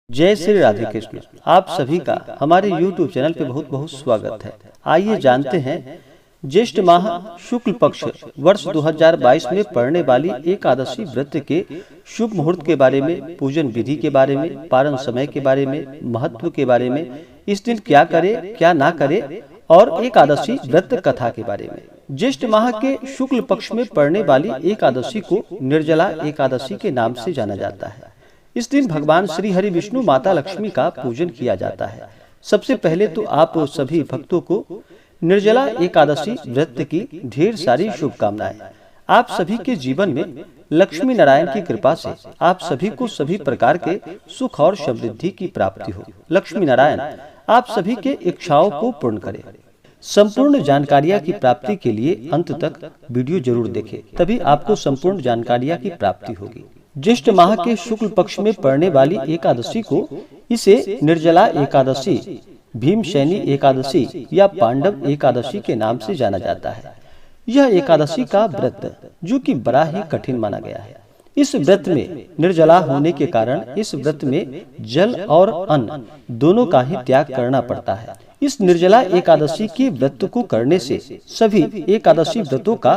जय श्री राधे कृष्ण। आप सभी का हमारे YouTube चैनल पे बहुत बहुत स्वागत है। आइए जानते हैं ज्येष्ठ माह शुक्ल पक्ष वर्ष 2022 में पड़ने वाली एकादशी व्रत के शुभ मुहूर्त के बारे में, पूजन विधि के बारे में, पारण समय के बारे में, महत्व के बारे में, इस दिन क्या करे क्या ना करे और एकादशी व्रत कथा के बारे में। ज्येष्ठ माह के शुक्ल पक्ष में पड़ने वाली एकादशी को निर्जला एकादशी के नाम से जाना जाता है। इस दिन भगवान श्री हरि विष्णु माता लक्ष्मी का पूजन किया जाता है। सबसे पहले तो आप सभी भक्तों को निर्जला एकादशी व्रत की ढेर सारी शुभकामनाएं। आप सभी के जीवन में लक्ष्मी नारायण की कृपा से आप सभी को सभी प्रकार के सुख और समृद्धि की प्राप्ति हो। लक्ष्मी नारायण आप सभी के इच्छाओं को पूर्ण करें। संपूर्ण जानकारियां की प्राप्ति के लिए अंत तक वीडियो जरूर देखें, तभी आपको संपूर्ण जानकारियां की प्राप्ति होगी। ज्येष्ठ माह के शुक्ल पक्ष में पड़ने वाली एकादशी को इसे निर्जला एकादशी, भीमशैनी एकादशी या पांडव एकादशी के नाम से जाना जाता है। यह एकादशी का व्रत जो कि बड़ा ही कठिन माना गया है। इस व्रत में निर्जला होने के कारण इस व्रत में जल और अन्न दोनों का ही त्याग करना पड़ता है। इस निर्जला एकादशी के व्रत को करने से सभी एकादशी व्रतों का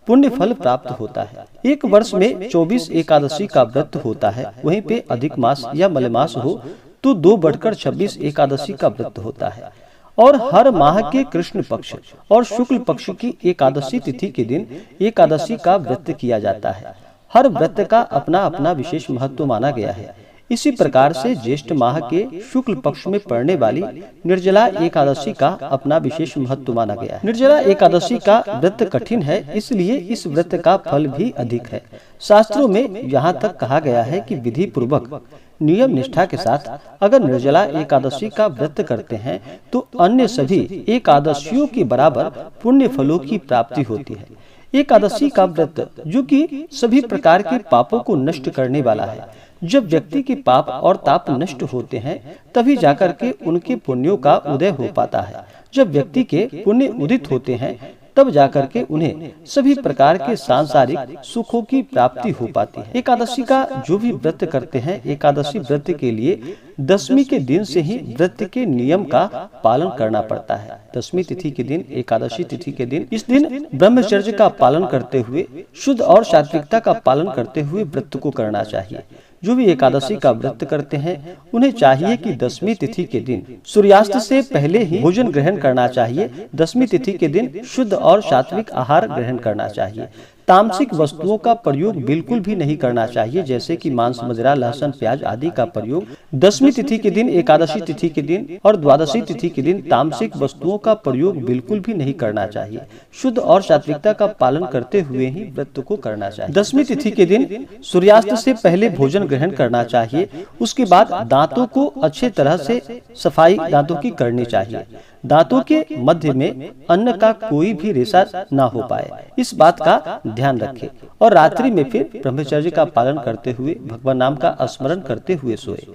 पुण्य फल प्राप्त होता है। एक वर्ष में 24 एकादशी का व्रत होता है, वहीं पे अधिक मास या मलमास हो तो 2/26 एकादशी का व्रत होता है। और हर माह के कृष्ण पक्ष और शुक्ल पक्ष की एकादशी तिथि के दिन एकादशी का व्रत किया जाता है। हर व्रत का अपना अपना विशेष महत्व माना गया है। इसी प्रकार से ज्येष्ठ माह के शुक्ल पक्ष में पड़ने वाली निर्जला एकादशी का अपना विशेष महत्व माना गया है। निर्जला एकादशी का व्रत कठिन है, इसलिए इस व्रत का फल भी अधिक है। शास्त्रों में यहाँ तक कहा गया है कि विधि पूर्वक नियम निष्ठा के साथ अगर निर्जला एकादशी का व्रत करते हैं तो अन्य सभी एकादशियों के बराबर पुण्य फलों की प्राप्ति होती है। एकादशी का व्रत जो कि सभी प्रकार के पापों को नष्ट करने वाला है। जब व्यक्ति के पाप और ताप नष्ट होते हैं तभी जाकर के उनके पुण्यों का उदय हो पाता है। जब व्यक्ति के पुण्य उदित होते हैं तब जाकर के उन्हें सभी प्रकार के सांसारिक सुखों की प्राप्ति हो पाती है। एकादशी का जो भी व्रत करते हैं, एकादशी व्रत के लिए दशमी के दिन से ही व्रत के नियम का पालन करना पड़ता है। दशमी तिथि के दिन, एकादशी तिथि के दिन, इस दिन ब्रह्मचर्य का पालन करते हुए, शुद्ध और सात्विकता का पालन करते हुए व्रत को करना चाहिए। जो भी एकादशी का व्रत करते हैं उन्हें चाहिए कि दशमी तिथि के दिन सूर्यास्त से पहले ही भोजन ग्रहण करना चाहिए। दशमी तिथि के दिन शुद्ध और सात्विक आहार ग्रहण करना चाहिए। तामसिक वस्तुओं का प्रयोग बिल्कुल भी नहीं करना चाहिए, जैसे कि मांस, मदिरा, लहसुन, प्याज आदि का प्रयोग दशमी तिथि के दिन, एकादशी तिथि के दिन और द्वादशी तिथि के दिन तामसिक वस्तुओं का प्रयोग बिल्कुल भी नहीं करना चाहिए। शुद्ध और सात्विकता का पालन करते हुए ही व्रत को करना चाहिए। दशमी तिथि के दिन सूर्यास्त से पहले भोजन ग्रहण करना चाहिए। उसके बाद दांतों को अच्छे तरह से सफाई दांतों की करनी चाहिए। दांतों के मध्य में अन्न का कोई भी रेशा ना हो पाए, इस बात का ध्यान रखें। और रात्रि में फिर ब्रह्मचर्य का पालन करते हुए भगवान नाम का स्मरण करते हुए सोए।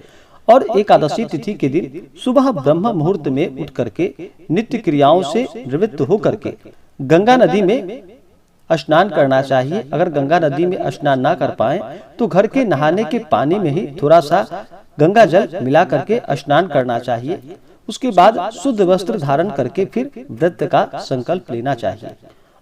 और एकादशी तिथि के दिन सुबह ब्रह्म मुहूर्त में उठ करके नित्य क्रियाओं से निवृत्त होकर के गंगा नदी में स्नान करना चाहिए। अगर गंगा नदी में स्नान ना कर पाए तो घर के नहाने के पानी में ही थोड़ा सा गंगा जल मिला करके स्नान करना चाहिए। उसके बाद शुद्ध वस्त्र धारण करके फिर व्रत का संकल्प लेना चाहिए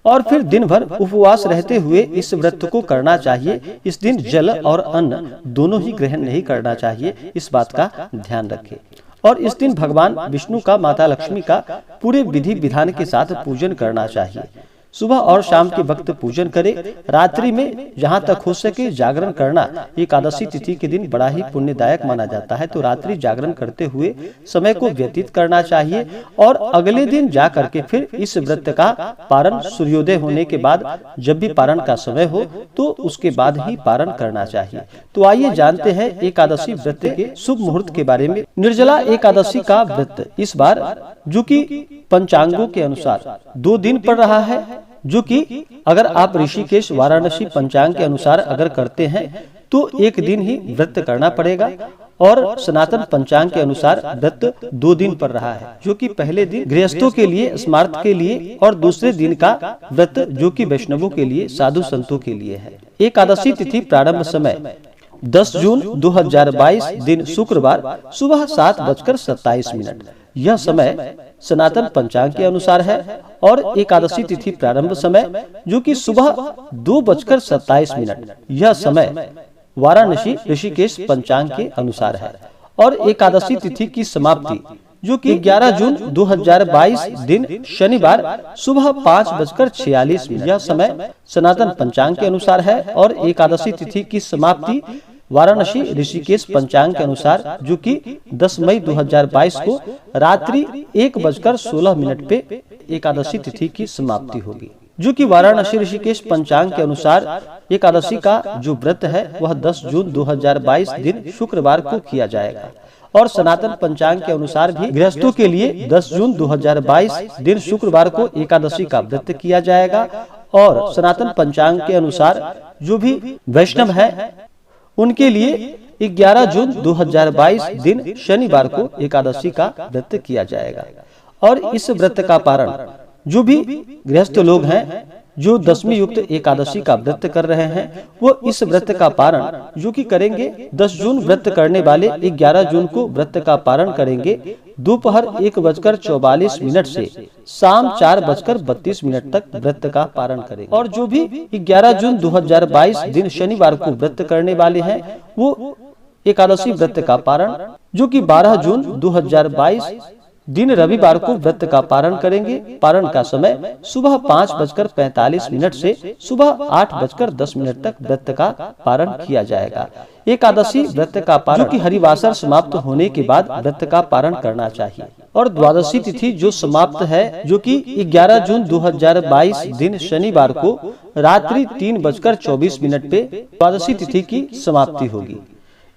और फिर दिन भर उपवास रहते हुए इस व्रत को करना चाहिए। इस दिन जल और अन्न दोनों ही ग्रहण नहीं करना चाहिए, इस बात का ध्यान रखें। और इस दिन भगवान विष्णु का, माता लक्ष्मी का पूरे विधि विधान के साथ पूजन करना चाहिए। सुबह और शाम के वक्त पूजन करें। रात्रि में जहाँ तक हो सके जागरण करना एकादशी तिथि के दिन बड़ा ही पुण्यदायक माना जाता है, तो रात्रि जागरण करते हुए समय को व्यतीत करना चाहिए। और अगले दिन जा करके फिर इस व्रत का पारण सूर्योदय होने के बाद, जब भी पारण का समय हो तो उसके बाद ही पारण करना चाहिए। तो आइए जानते हैं एकादशी व्रत के शुभ मुहूर्त के बारे में। निर्जला एकादशी का व्रत इस बार जो कि पंचांगों के अनुसार 2 दिन पड़ रहा है, जो कि अगर आप ऋषिकेश वाराणसी पंचांग के अनुसार अगर करते हैं तो 1 दिन ही व्रत करना पड़ेगा। और सनातन पंचांग के अनुसार व्रत 2 दिन पड़ रहा है, जो कि पहले दिन गृहस्थों के लिए, स्मार्त के लिए, और दूसरे दिन का व्रत जो कि वैष्णवों के लिए, साधु संतों के लिए है। एकादशी तिथि प्रारंभ समय 10 जून 2022 दिन शुक्रवार सुबह 7:27। यह समय सनातन पंचांग के अनुसार है और एकादशी तिथि प्रारंभ समय जो कि सुबह 2:27। यह समय वाराणसी ऋषिकेश पंचांग के अनुसार है और एकादशी तिथि की समाप्ति जो कि 11 जून 2022 दिन शनिवार सुबह 5:46। यह समय सनातन पंचांग के अनुसार है और एकादशी तिथि की समाप्ति वाराणसी ऋषिकेश पंचांग के अनुसार जो कि 10 मई 2022 को रात्रि 1:16 पे एकादशी तिथि की समाप्ति होगी, जो कि वाराणसी ऋषिकेश पंचांग के अनुसार एकादशी का जो व्रत है वह 10 जून 2022 दिन शुक्रवार को किया जाएगा और सनातन पंचांग के अनुसार भी गृहस्थों के लिए 10 जून 2022 दिन शुक्रवार को एकादशी का व्रत किया जाएगा और सनातन पंचांग के अनुसार जो भी वैष्णव है उनके लिए 11 जून 2022 दिन शनिवार को एकादशी का व्रत किया जाएगा। और इस व्रत का पारण जो भी गृहस्थ लोग हैं जो दशमी युक्त एकादशी का व्रत कर रहे हैं वो इस व्रत का पारण जो कि करेंगे 10 जून व्रत करने वाले 11 जून को व्रत का पारण करेंगे दोपहर 1:44 से शाम 4:32 तक व्रत का पारण करेंगे। और जो भी 11 जून 2022 दिन शनिवार को व्रत करने वाले हैं वो एकादशी व्रत का पारण जो कि 12 जून 2022 दिन रविवार को व्रत का पारण करेंगे। पारण का समय सुबह 5:45 से सुबह 8:10 तक व्रत का पारण किया जाएगा। एकादशी व्रत का पारण जो कि हरिवासर समाप्त होने के बाद व्रत का पारण करना चाहिए। और द्वादशी तिथि जो समाप्त है जो कि 11 जून 2022 दिन शनिवार को रात्रि 3:24 पे द्वादशी तिथि की समाप्ति होगी।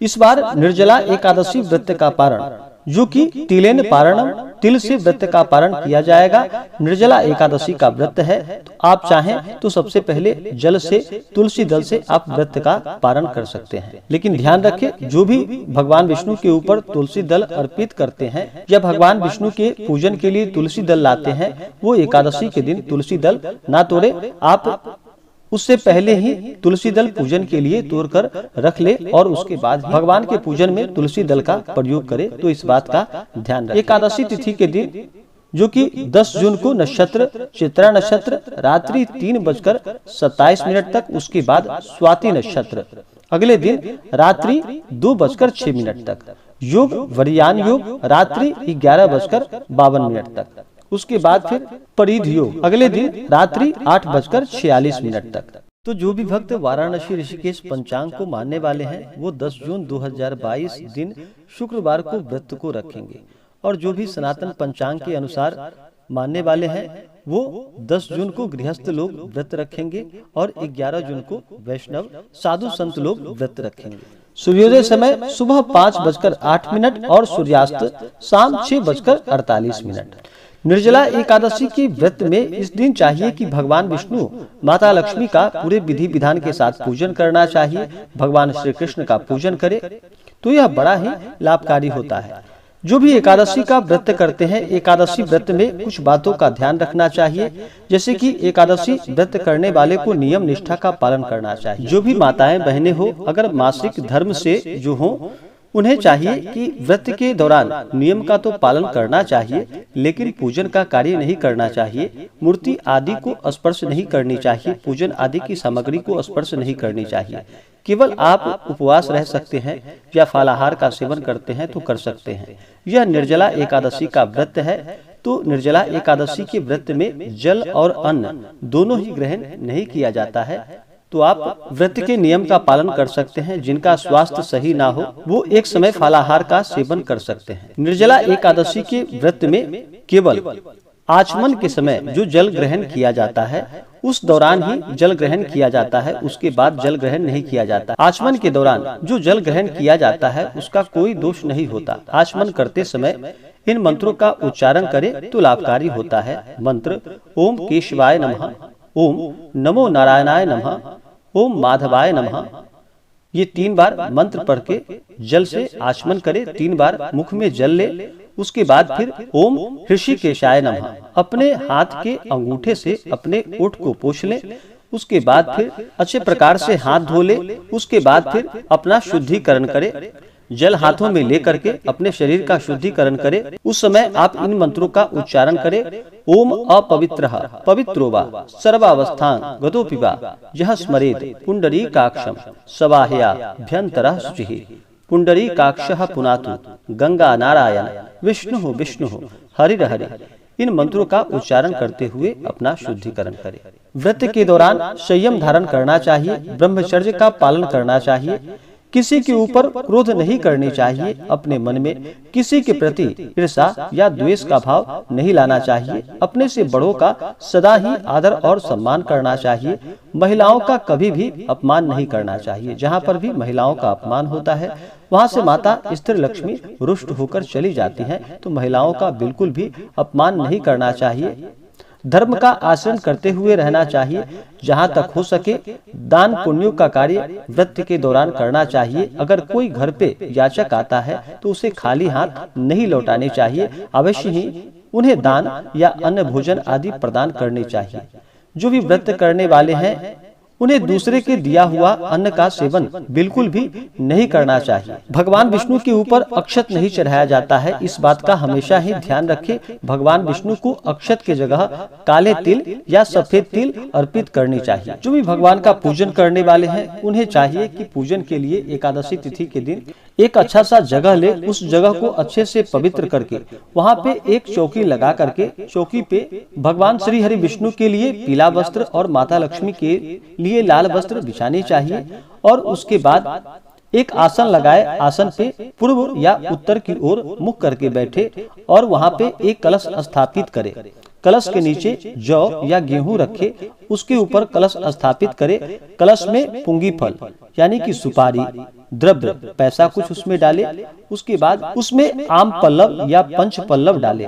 इस बार निर्जला एकादशी व्रत का पारण जो कि तिलेन पारणम तिल से व्रत का पारण किया जाएगा। निर्जला एकादशी का व्रत है तो आप चाहें तो सबसे पहले जल से तुलसी दल से आप व्रत का पारण कर सकते हैं, लेकिन ध्यान रखें जो भी भगवान विष्णु के ऊपर तुलसी दल अर्पित करते हैं या भगवान विष्णु के पूजन के लिए तुलसी दल लाते हैं वो एकादशी के दिन तुलसी दल ना तोड़े। आप उससे पहले ही तुलसी दल पूजन के लिए तोड़कर रख ले और उसके बाद भगवान के पूजन में तुलसी दल का प्रयोग करे। तो इस बात का ध्यान रखें। एकादशी तिथि के दिन जो कि 10 जून को नक्षत्र चित्रा नक्षत्र रात्रि 3:27 तक, उसके बाद स्वाति नक्षत्र अगले दिन रात्रि 2:06 तक, योग वरियान योग रात्रि 11:52 तक, उसके बाद फिर परिध योग अगले दिन रात्रि 8:46 तक। तो जो भी भक्त वाराणसी ऋषिकेश पंचांग को मानने वाले हैं वो 10 जून 2022 दिन शुक्रवार को व्रत को रखेंगे और जो भी सनातन पंचांग के अनुसार मानने वाले हैं वो 10 जून को गृहस्थ लोग व्रत रखेंगे और 11 जून को वैष्णव साधु संत लोग व्रत रखेंगे। सूर्योदय समय सुबह 5:08 और सूर्यास्त शाम 6:48। निर्जला एकादशी के व्रत में इस दिन चाहिए कि भगवान विष्णु माता लक्ष्मी का पूरे विधि विधान के साथ पूजन करना चाहिए। भगवान श्री कृष्ण का पूजन करे तो यह बड़ा ही लाभकारी होता है। जो भी एकादशी का व्रत करते हैं एकादशी व्रत में कुछ बातों का ध्यान रखना चाहिए, जैसे कि एकादशी व्रत करने वाले को नियम निष्ठा का पालन करना चाहिए। जो भी माताएं बहनें हो अगर मासिक धर्म से जो हो उन्हें चाहिए कि व्रत के दौरान नियम का तो पालन करना चाहिए लेकिन पूजन का कार्य नहीं करना चाहिए। मूर्ति आदि को स्पर्श नहीं करनी चाहिए, पूजन आदि की सामग्री को स्पर्श नहीं करनी चाहिए। केवल आप उपवास रह सकते हैं या फलाहार का सेवन करते हैं तो कर सकते हैं। यह निर्जला एकादशी का व्रत है। तो निर्जला एकादशी के व्रत में जल और अन्न दोनों ही ग्रहण नहीं किया जाता है। तो आप व्रत के नियम का पालन कर सकते हैं। जिनका स्वास्थ्य सही ना हो वो एक समय फलाहार का सेवन कर सकते हैं। निर्जला एकादशी के व्रत में केवल आचमन के समय जो जल ग्रहण किया जाता है उस दौरान ही जल ग्रहण किया जाता है, उसके बाद जल ग्रहण नहीं किया जाता। आचमन के दौरान जो जल ग्रहण किया जाता है उसका कोई दोष नहीं होता। आचमन करते समय इन मंत्रों का उच्चारण करें तो लाभकारी होता है। मंत्र ओम केशवाय नमः, ओम नमो नारायणाय नमः, ओम माधवाय नमः। ये 3 बार मंत्र पढ़ के जल से आचमन करे, 3 बार मुख में जल ले, उसके बाद फिर ओम ऋषिकेशाय नमः अपने हाथ के अंगूठे से अपने ओठ को पोंछ ले, उसके बाद फिर अच्छे प्रकार से हाथ धो ले। उसके बाद फिर अपना शुद्धिकरण करे। जल हाथों में लेकर के अपने शरीर का शुद्धिकरण करे। उस समय आप इन मंत्रों का उच्चारण करें। ओम अपवित्रः पवित्रोवा सर्वावस्थां गतोपिवा यः स्मरेत् पुंडरीकाक्षं सबाह्याभ्यन्तरः शुचिः पुंडरीकाक्षः पुनातु गंगा नारायण विष्णु विष्णु हरिर हरि। इन मंत्रों का उच्चारण करते हुए अपना शुद्धिकरण करें। व्रत के दौरान संयम धारण करना चाहिए। ब्रह्मचर्य का पालन करना चाहिए। किसी के ऊपर क्रोध नहीं करनी चाहिए। अपने मन में किसी के प्रति ईर्ष्या या द्वेष का भाव नहीं लाना चाहिए। अपने से बड़ों का सदा ही आदर और सम्मान करना चाहिए। महिलाओं का कभी भी अपमान नहीं करना चाहिए। जहाँ पर भी महिलाओं का अपमान होता है वहाँ से माता स्त्री लक्ष्मी रुष्ट होकर चली जाती हैं। तो महिलाओं का बिल्कुल भी अपमान नहीं करना चाहिए। धर्म का आचरण करते हुए रहना चाहिए। जहाँ तक हो सके दान पुण्यों का कार्य व्रत के दौरान करना चाहिए। अगर कोई घर पे याचक आता है तो उसे खाली हाथ नहीं लौटाने चाहिए। अवश्य ही उन्हें दान या अन्य भोजन आदि प्रदान करने चाहिए। जो भी व्रत करने वाले हैं उन्हें दूसरे के दिया हुआ अन्न का सेवन बिल्कुल भी नहीं करना चाहिए। भगवान विष्णु के ऊपर अक्षत नहीं चढ़ाया जाता है। इस बात का हमेशा ही ध्यान रखें। भगवान विष्णु को अक्षत के जगह काले तिल या सफेद तिल अर्पित करनी चाहिए। जो भी भगवान का पूजन करने वाले हैं उन्हें चाहिए कि पूजन के लिए एकादशी तिथि के दिन एक अच्छा सा जगह ले। उस जगह को अच्छे से पवित्र करके वहाँ पे एक चौकी लगा करके चौकी पे भगवान श्री हरि विष्णु के लिए पीला वस्त्र और माता लक्ष्मी के लिए लाल वस्त्र बिछाने चाहिए। और उसके बाद एक आसन लगाए। आसन पे पूर्व या उत्तर की ओर मुख करके बैठे और वहाँ पे एक कलश स्थापित करे। कलश के नीचे जौ या गेहूं रखे। उसके ऊपर कलश स्थापित करे। कलश में पुंगी फल यानी कि सुपारी द्रव्य पैसा कुछ उसमें डाले। उसके बाद उसमें आम पल्लव या पंच पल्लव डाले।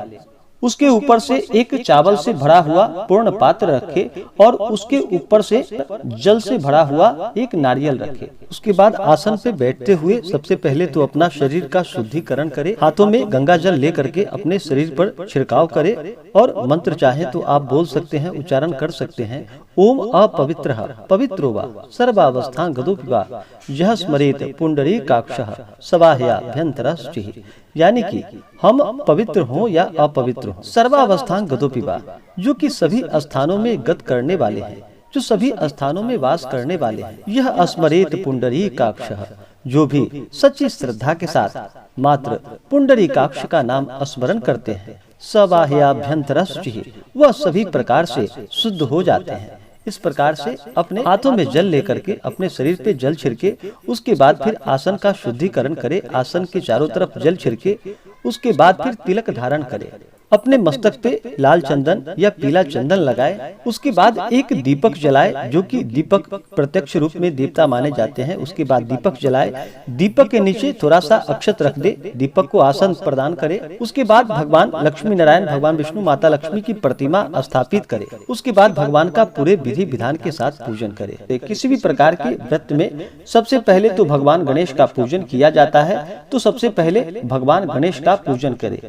उसके ऊपर से एक चावल से भरा हुआ पूर्ण पात्र रखे और उसके ऊपर से जल से भरा हुआ एक नारियल रखे। उसके बाद आसन पे बैठते हुए सबसे पहले तो अपना शरीर का शुद्धिकरण करे। हाथों में गंगा जल लेकर के अपने शरीर पर छिड़काव करे और मंत्र चाहे तो आप बोल सकते हैं, उच्चारण कर सकते हैं। ओम अपवित्रः पवित्रोवा सर्वावस्थां गतोपिवा यः स्मरेत् पुंडरीकाक्षः सबाह्याभ्यन्तरः शुचिः। यानी कि हम पवित्र हों या अपवित्र हों, सर्वावस्थां गतोपिवा जो कि सभी स्थानों में गत करने वाले हैं, जो सभी स्थानों में वास करने वाले हैं। यह स्मरेत पुंडरीकाक्षः जो भी सच्ची श्रद्धा के साथ मात्र पुंडरीकाक्ष का नाम स्मरण करते हैं सबाह्याभ्यन्तरः शुचिः वह सभी प्रकार से शुद्ध हो जाते हैं। इस प्रकार से अपने हाथों में जल लेकर के अपने शरीर पे जल छिड़के। उसके बाद फिर आसन का शुद्धिकरण करे। आसन के चारों तरफ जल छिड़के। उसके बाद फिर तिलक धारण करे। अपने मस्तक पे लाल चंदन या पीला चंदन लगाए। उसके बाद एक दीपक जलाए जो कि दीपक प्रत्यक्ष रूप में देवता माने जाते हैं। उसके बाद दीपक जलाए। दीपक के नीचे थोड़ा सा अक्षत रख दे। दीपक को आसन प्रदान करे। उसके बाद भगवान लक्ष्मी नारायण भगवान विष्णु माता लक्ष्मी की प्रतिमा स्थापित करे। उसके बाद भगवान का पूरे विधि विधान के साथ पूजन करे। किसी भी प्रकार के व्रत में सबसे पहले तो भगवान गणेश का पूजन किया जाता है। तो सबसे पहले भगवान गणेश का पूजन करे।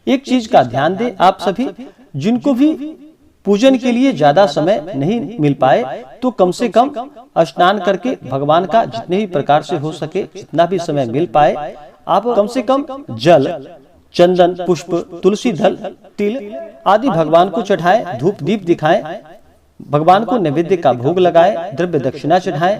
एक चीज का ध्यान दें आप सभी, जिनको भी पूजन के लिए ज्यादा समय नहीं मिल पाए तो कम से कम स्नान करके भगवान का जितने भी प्रकार से हो सके जितना भी समय मिल पाए आप कम से कम जल चंदन पुष्प तुलसी दल तिल आदि भगवान को चढ़ाए। धूप दीप दिखाएं। भगवान को नैवेद्य का भोग लगाए। द्रव्य दक्षिणा चढ़ाएं।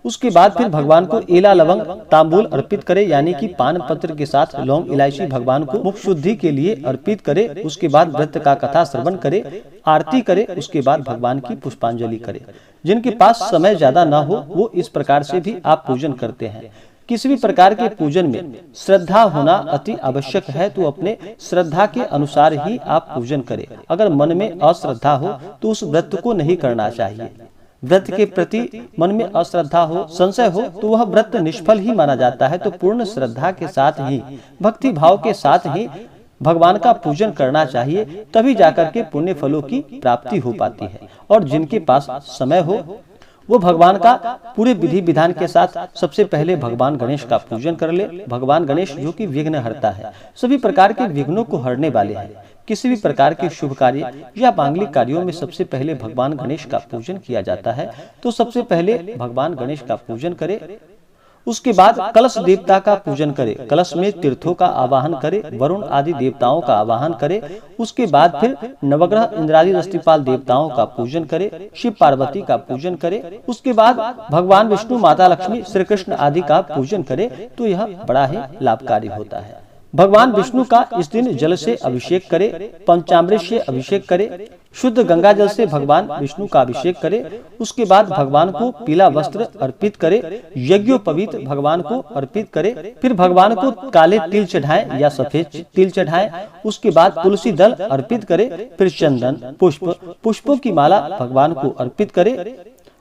उसके बाद फिर भगवान को एला लवंग तांबूल अर्पित करे यानी कि पान पत्र के साथ लौंग इलायची भगवान को मुख शुद्धि के लिए अर्पित करे। उसके बाद व्रत का कथा श्रवण करे, आरती करे। उसके बाद भगवान की पुष्पांजलि करे। जिनके पास समय ज्यादा न हो वो इस प्रकार से भी आप पूजन करते हैं। किसी भी प्रकार के पूजन में श्रद्धा होना अति आवश्यक है। तो अपने श्रद्धा के अनुसार ही आप पूजन करें। अगर मन में अश्रद्धा हो तो उस व्रत को नहीं करना चाहिए। व्रत के प्रति मन में अश्रद्धा हो संशय हो तो वह व्रत निष्फल ही माना जाता है। तो पूर्ण श्रद्धा के साथ ही भक्ति भाव के साथ ही भगवान का पूजन करना चाहिए। तभी जाकर के पुण्य फलों की प्राप्ति हो पाती है। और जिनके पास समय हो वो भगवान का पूरे विधि विधान के साथ सबसे पहले भगवान गणेश का पूजन कर ले। भगवान गणेश जो कि विघ्न हरता है, सभी प्रकार के विघ्नों को हरने वाले हैं। किसी भी प्रकार के शुभ कार्य या मांगलिक कार्यों में सबसे पहले भगवान गणेश का पूजन किया जाता है। तो सबसे पहले भगवान गणेश का पूजन करें, उसके बाद कलश देवता का पूजन करे, कलश में तीर्थों का आवाहन करे, वरुण आदि देवताओं का आवाहन करे। उसके बाद फिर नवग्रह इंद्रादि दस्तिपाल देवताओं का पूजन करे, शिव पार्वती का पूजन करे। उसके बाद भगवान विष्णु, माता लक्ष्मी, श्री कृष्ण आदि का पूजन करे। तो यह बड़ा ही लाभकारी होता है। भगवान विष्णु का इस दिन जल से अभिषेक करे, पंचामृत से अभिषेक करे, शुद्ध गंगा जल से भगवान विष्णु का अभिषेक करे। उसके बाद भगवान को पीला वस्त्र अर्पित करे, यज्ञोपवीत भगवान को अर्पित करे। फिर भगवान को काले तिल चढ़ाएं या सफेद तिल चढ़ाएं। उसके बाद तुलसी दल अर्पित करे, फिर चंदन, पुष्पों की माला भगवान को अर्पित करे।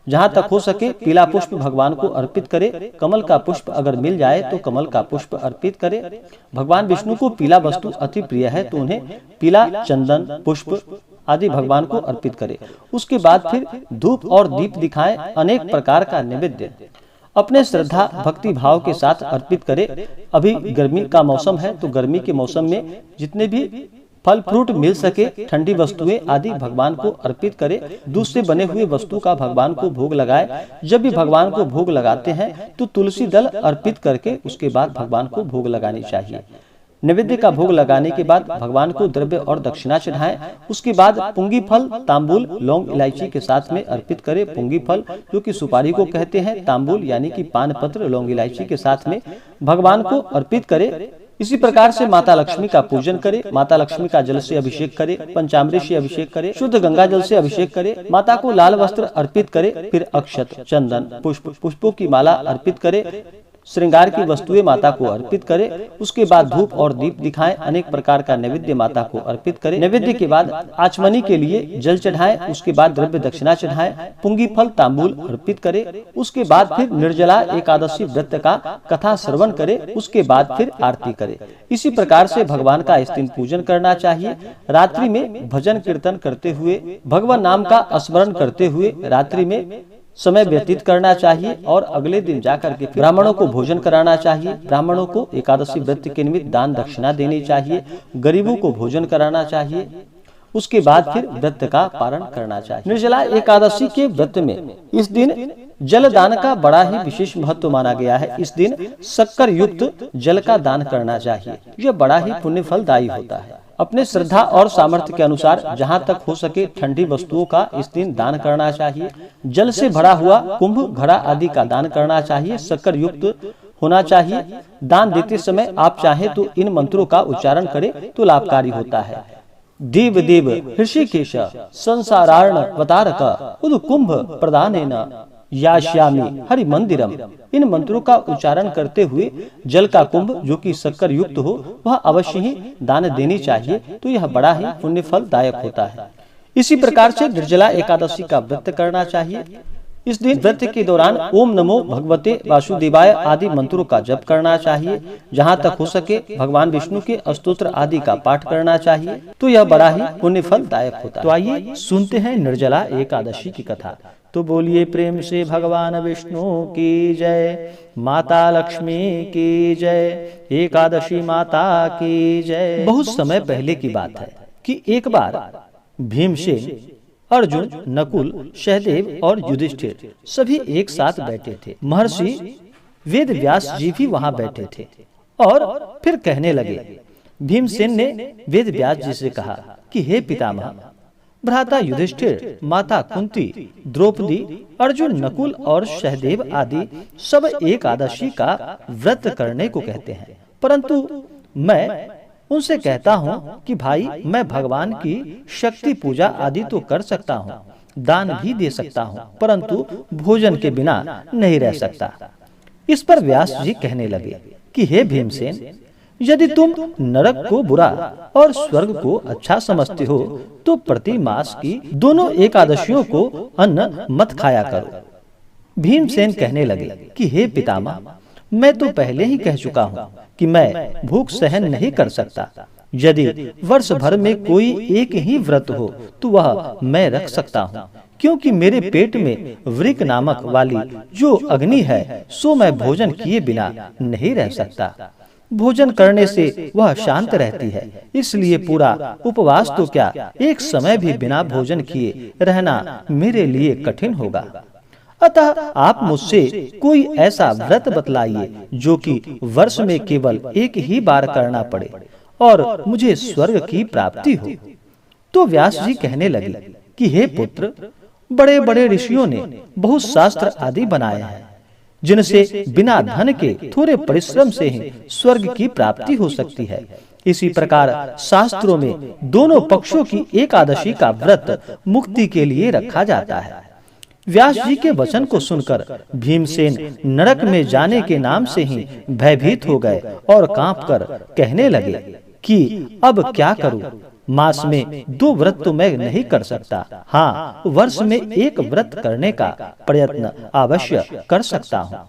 जहाँ तक हो सके पीला पुष्प भगवान को अर्पित करे। कमल का पुष्प अगर मिल जाए तो कमल का पुष्प अर्पित करे। भगवान विष्णु को पीला वस्तु अति प्रिय है, तो उन्हें पीला चंदन, पुष्प आदि भगवान को अर्पित करे। उसके बाद फिर धूप और दीप दिखाएं, अनेक प्रकार का नैवेद्य अपने श्रद्धा भक्ति भाव के साथ अर्पित करे। अभी गर्मी का मौसम है, तो गर्मी के मौसम में जितने भी फल फ्रूट मिल सके, ठंडी वस्तुएं आदि भगवान को अर्पित करे। दूध से बने हुए वस्तु का भगवान को भोग लगाए। जब भी भगवान को भोग लगाते हैं तो तुलसी दल अर्पित करके उसके बाद भगवान को भोग लगानी चाहिए। नैवेद्य का भोग लगाने के बाद भगवान को द्रव्य और दक्षिणा चढ़ाएं। उसके बाद पुंगी फल, तांबूल, लौंग, इलायची के साथ में अर्पित करें। पुंगी फल जो कि सुपारी को कहते हैं, तांबूल यानी कि पान पत्र, लौंग, इलायची के साथ में भगवान को अर्पित करे। इसी प्रकार से माता लक्ष्मी का पूजन करे, माता लक्ष्मी का जल से अभिषेक करे, पंचामृत से अभिषेक करे, शुद्ध गंगा जल से अभिषेक करे। माता को लाल वस्त्र अर्पित करे, फिर अक्षत, चंदन, पुष्पों की माला अर्पित करे। श्रृंगार की वस्तुएं माता को अर्पित करे। उसके बाद धूप और दीप दिखाएं, अनेक प्रकार का नैवेद्य माता को अर्पित करे। नैवेद्य के बाद आचमनी के लिए जल चढ़ाएं। उसके बाद द्रव्य दक्षिणा चढ़ाएं, पुंगी फल, तांबूल अर्पित करे। उसके बाद फिर निर्जला एकादशी व्रत का कथा श्रवण करे। उसके बाद फिर आरती करे। इसी प्रकार से भगवान का इस दिन पूजन करना चाहिए। रात्रि में भजन कीर्तन करते हुए, भगवान नाम का स्मरण करते हुए रात्रि में समय व्यतीत करना चाहिए और अगले दिन जाकर के ब्राह्मणों को भोजन कराना चाहिए। ब्राह्मणों को एकादशी व्रत के निमित्त दान दक्षिणा देनी चाहिए। गरीबों को भोजन कराना चाहिए। उसके बाद फिर व्रत का पारण करना चाहिए। निर्जला एकादशी के व्रत में इस दिन जल दान का बड़ा ही विशेष महत्व माना गया है। इस दिन शक्कर युक्त जल का दान करना चाहिए। यह बड़ा ही पुण्य फलदायी होता है। अपने श्रद्धा और सामर्थ्य के अनुसार जहाँ तक हो सके ठंडी वस्तुओं का इस दिन दान करना चाहिए। जल से भरा हुआ कुंभ, घड़ा आदि का दान करना चाहिए। शक्कर युक्त होना चाहिए। दान देते समय आप चाहे तो इन मंत्रों का उच्चारण करें तो लाभकारी होता है। देव देव ऋषिकेश संसारार्णवतारक उदकुंभ प्रदानेन यास्यामि हरि मंदिरम। इन मंत्रों का उच्चारण करते हुए जल का कुंभ जो कि शक्कर युक्त हो वह अवश्य ही दान देनी चाहिए। तो यह बड़ा ही पुण्य फलदायक होता है। इसी प्रकार से निर्जला एकादशी का व्रत करना चाहिए। इस दिन व्रत के दौरान ओम नमो भगवते वासुदेवाय आदि मंत्रों का जप करना चाहिए। जहाँ तक हो सके भगवान विष्णु के स्तोत्र आदि का पाठ करना चाहिए। तो यह बड़ा ही पुण्य फलदायक होता है। तो आइए सुनते हैं निर्जला एकादशी की कथा। तो बोलिए प्रेम से भगवान विष्णु की जय, माता लक्ष्मी की जय, एकादशी माता की जय। बहुत समय पहले की बात है कि एक बार भीमसेन, अर्जुन, नकुल, सहदेव और युधिष्ठिर सभी एक साथ बैठे थे। महर्षि वेद व्यास जी भी वहां बैठे थे और फिर कहने लगे। भीमसेन ने वेद व्यास जी से कहा कि हे पितामह, भ्राता युधिष्ठिर, माता कुंती, द्रौपदी, अर्जुन, नकुल और सहदेव आदि सब एकादशी का व्रत करने को कहते हैं, परंतु मैं उनसे कहता हूँ कि भाई मैं भगवान की शक्ति पूजा आदि तो कर सकता हूँ, दान भी दे सकता हूँ, परंतु भोजन के बिना नहीं रह सकता। इस पर व्यास जी कहने लगे कि हे भीमसेन, यदि तुम नरक को बुरा और स्वर्ग को अच्छा समझते हो तो प्रति मास की दोनों एकादशियों को अन्न मत खाया करो। भीमसेन कहने लगे कि हे पितामह, मैं तो पहले ही कह चुका हूँ कि मैं भूख सहन नहीं कर सकता। यदि वर्ष भर में कोई एक ही व्रत हो तो वह मैं रख सकता हूँ, क्योंकि मेरे पेट में वृक नामक वाली जो अग्नि है, सो मैं भोजन किए बिना नहीं रह सकता। भोजन करने से वह शांत रहती है, इसलिए पूरा उपवास तो क्या, एक समय भी बिना भोजन किए रहना मेरे लिए कठिन होगा। अतः आप मुझसे कोई ऐसा व्रत बतलाइए जो कि वर्ष में केवल एक ही बार करना पड़े और मुझे स्वर्ग की प्राप्ति हो। तो व्यास जी कहने लगे कि हे पुत्र, बड़े बड़े ऋषियों ने बहुत शास्त्र आदि बनाए हैं, जिनसे बिना धन के थोड़े परिश्रम से ही स्वर्ग की प्राप्ति हो सकती है। इसी प्रकार शास्त्रों में दोनों पक्षों की एकादशी का व्रत मुक्ति के लिए रखा जाता है। व्यास जी के वचन को सुनकर भीमसेन नरक में जाने के नाम से ही भयभीत हो गए और कांपकर कहने लगे कि अब क्या करूं? मास में 2 व्रत तो मैं नहीं कर सकता, हाँ वर्ष में एक व्रत करने का प्रयत्न अवश्य कर सकता हूँ।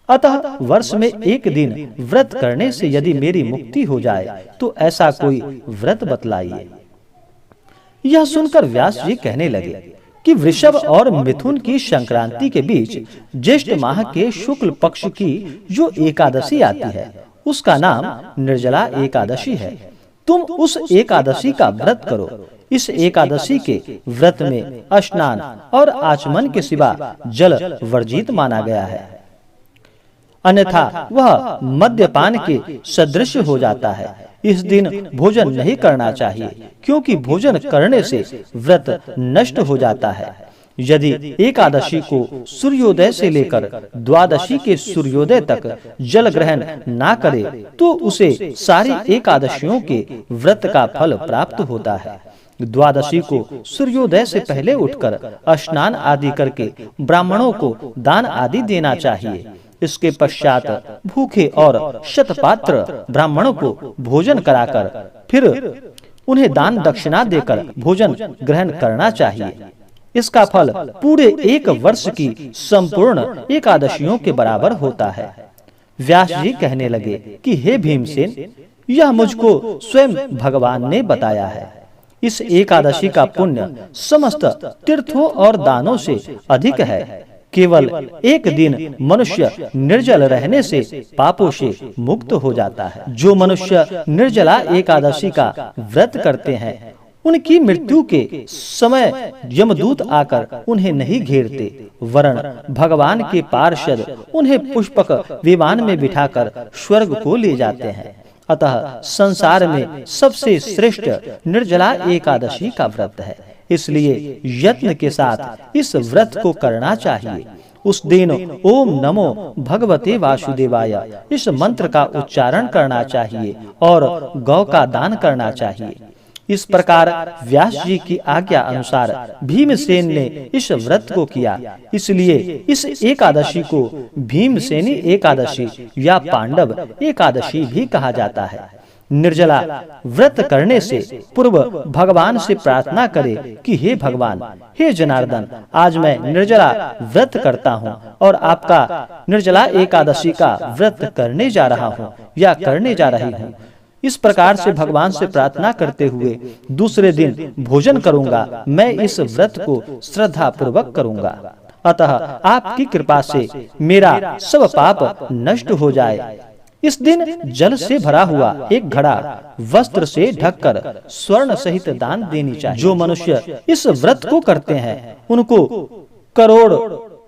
अतः वर्ष में एक दिन व्रत करने से यदि मेरी मुक्ति हो जाए तो ऐसा कोई व्रत बतलाइए। यह सुनकर व्यास जी कहने लगे कि वृषभ और मिथुन की संक्रांति के बीच ज्येष्ठ माह के शुक्ल पक्ष की जो एकादशी आती है, उसका नाम निर्जला एकादशी है। तुम उस एकादशी का व्रत करो। इस एकादशी के व्रत में स्नान और आचमन के सिवा जल वर्जित माना गया है, अन्यथा वह मद्यपान के सदृश हो जाता है। इस दिन भोजन नहीं करना चाहिए, क्योंकि भोजन करने से व्रत नष्ट हो जाता है। यदि एकादशी को सूर्योदय से लेकर द्वादशी के सूर्योदय तक जल ग्रहण ना करे तो उसे सारी एकादशियों के व्रत का फल प्राप्त होता है। द्वादशी को सूर्योदय से पहले उठकर स्नान आदि करके ब्राह्मणों को दान आदि देना चाहिए। इसके पश्चात भूखे और शतपात्र ब्राह्मणों को भोजन कराकर फिर उन्हें दान दक्षिणा देकर भोजन ग्रहण करना चाहिए। इसका फल पूरे एक वर्ष की संपूर्ण एकादशियों के बराबर होता है। व्यास जी कहने लगे कि हे भीमसेन, यह मुझको स्वयं भगवान ने बताया है। इस एकादशी का पुण्य समस्त तीर्थों और दानों से अधिक है। केवल एक दिन मनुष्य निर्जल रहने से पापों से मुक्त हो जाता है। जो मनुष्य निर्जला एकादशी का व्रत करते हैं, उनकी मृत्यु के समय यमदूत आकर उन्हें नहीं घेरते, वरन भगवान के पार्षद उन्हें पुष्पक विमान में बिठाकर स्वर्ग को ले जाते हैं। अतः संसार में सबसे श्रेष्ठ निर्जला एकादशी का व्रत है, इसलिए यत्न के साथ इस व्रत को करना चाहिए। उस दिन ओम नमो भगवते वासुदेवाय इस मंत्र का उच्चारण करना चाहिए और गौ का दान करना चाहिए। इस प्रकार व्यास जी की आज्ञा अनुसार भीमसेन ने इस व्रत को किया। इसलिए इस एकादशी को भीमसेनी एकादशी या पांडव एकादशी भी कहा जाता है। निर्जला व्रत करने से पूर्व भगवान से प्रार्थना करे कि हे भगवान, हे जनार्दन, आज मैं निर्जला व्रत करता हूँ और आपका निर्जला एकादशी का व्रत करने जा रहा हूँ या करने जा रही हूँ। इस प्रकार से भगवान से प्रार्थना करते हुए दूसरे दिन भोजन करूंगा। मैं इस व्रत को श्रद्धा पूर्वक करूंगा। अतः आपकी कृपा से मेरा सब पाप नष्ट हो जाए। इस दिन जल से भरा हुआ एक घड़ा वस्त्र से ढककर स्वर्ण सहित दान देनी चाहिए। जो मनुष्य इस व्रत को करते हैं, उनको करोड़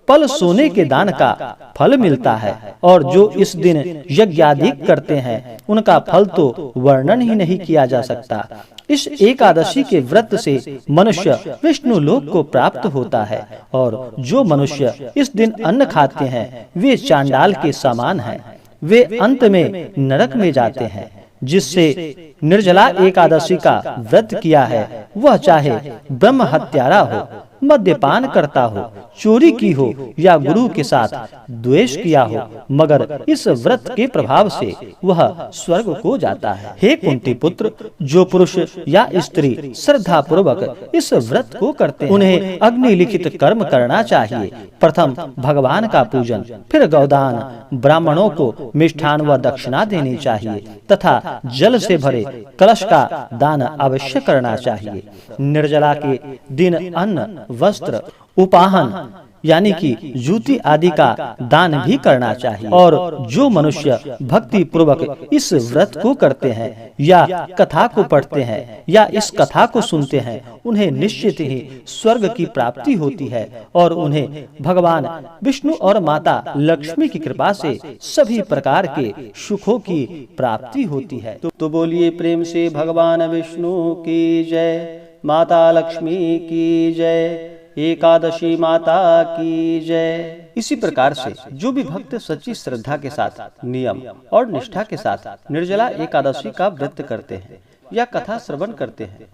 पल सोने के दान का फल मिलता है, और जो इस दिन यज्ञादि करते हैं, उनका फल तो वर्णन ही नहीं किया जा सकता। इस एकादशी के व्रत से मनुष्य विष्णु लोक को प्राप्त होता है, और जो मनुष्य इस दिन अन्न खाते हैं, वे चांडाल के समान हैं। वे अंत में नरक में जाते हैं। जिससे निर्जला एकादशी का व्रत किया है, वह चाहे ब्रह्म हत्यारा हो, मद्यपान करता हो, चोरी की हो या गुरु के साथ द्वेष किया हो, मगर इस व्रत के प्रभाव से वह स्वर्ग को जाता है। हे कुंती पुत्र, जो पुरुष या स्त्री श्रद्धा पूर्वक इस व्रत को करते हैं, उन्हें अग्नि लिखित कर्म करना चाहिए। प्रथम भगवान का पूजन, फिर गौदान, ब्राह्मणों को मिष्ठान व दक्षिणा देनी चाहिए तथा जल से भरे कलश का दान अवश्य करना चाहिए। निर्जला के दिन अन्न वस्त्र, उपाहन यानी कि जूती आदि का दान भी करना चाहिए। और जो मनुष्य भक्ति पूर्वक इस व्रत को करते हैं या कथा को पढ़ते हैं या इस कथा को सुनते हैं, उन्हें निश्चित ही स्वर्ग की प्राप्ति होती है और उन्हें भगवान विष्णु और माता लक्ष्मी की कृपा से सभी प्रकार के सुखों की प्राप्ति होती है। तो बोलिए प्रेम से भगवान विष्णु की जय, माता लक्ष्मी की जय, एकादशी माता की जय। इसी प्रकार से जो भी भक्त सच्ची श्रद्धा के साथ, नियम और निष्ठा के साथ निर्जला एकादशी का व्रत करते हैं या कथा श्रवण करते हैं,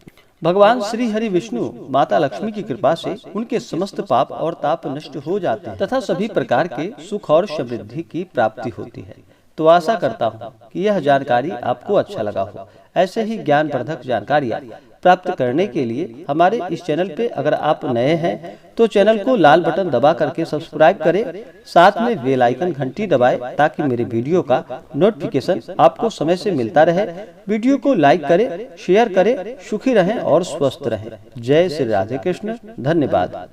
भगवान श्री हरि विष्णु माता लक्ष्मी की कृपा से उनके समस्त पाप और ताप नष्ट हो जाते हैं तथा सभी प्रकार के सुख और समृद्धि की प्राप्ति होती है। तो आशा करता हूँ कि यह जानकारी आपको अच्छा लगा हो। ऐसे ही ज्ञानवर्धक जानकारियाँ प्राप्त करने के लिए हमारे इस चैनल पे अगर आप नए हैं तो चैनल को लाल बटन दबा करके सब्सक्राइब करें, साथ में बेल आइकन घंटी दबाएं ताकि मेरे वीडियो का नोटिफिकेशन आपको समय से मिलता रहे। वीडियो को लाइक करें, शेयर करें, सुखी रहें और स्वस्थ रहें। जय श्री राधे कृष्ण। धन्यवाद।